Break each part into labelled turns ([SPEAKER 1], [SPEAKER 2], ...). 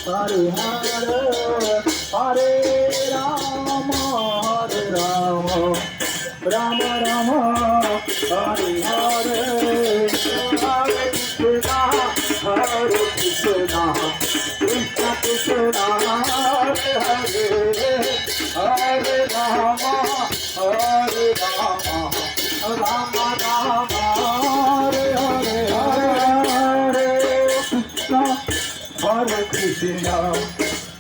[SPEAKER 1] Hare Hare, Hare Rama, Hare Rama, Rama Rama, Hare Hare, Hare Krishna, Hare Krishna, Krishna Krishna, Hare Hare, Hare Rama, Hare Rama, Rama Rama, Hare Hare, Hare Krishna, Hare Krishna,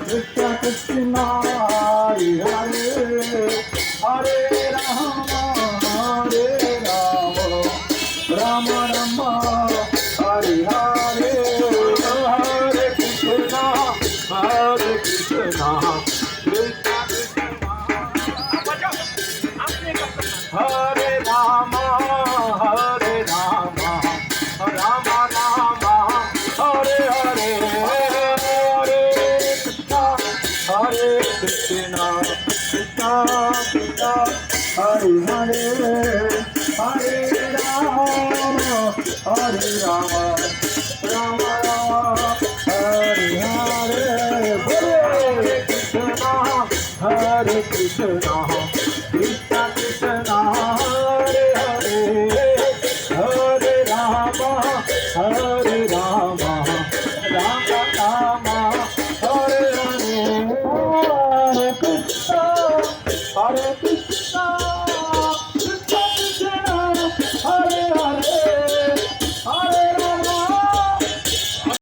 [SPEAKER 1] Krishna Krishna, Hare Hare, Hare Rama, Hare Rama, Rama Rama, Hare Hare, Hare Krishna, Hare Krishna, Krishna Krishna, Hare Rama, Hare Rama, Rama Rama, Hare Hare, Hare Krishna, Krishna Krishna, Hare Hare, Hare Rama, Hare Rama, Rama Rama, Hare Hare, Hare Krishna, Hare Krishna, Krishna Krishna, Hare Hare, Hare Rama, Hare Rama, Rama Rama, Hare Hare, Hare Krishna, Hare Krishna.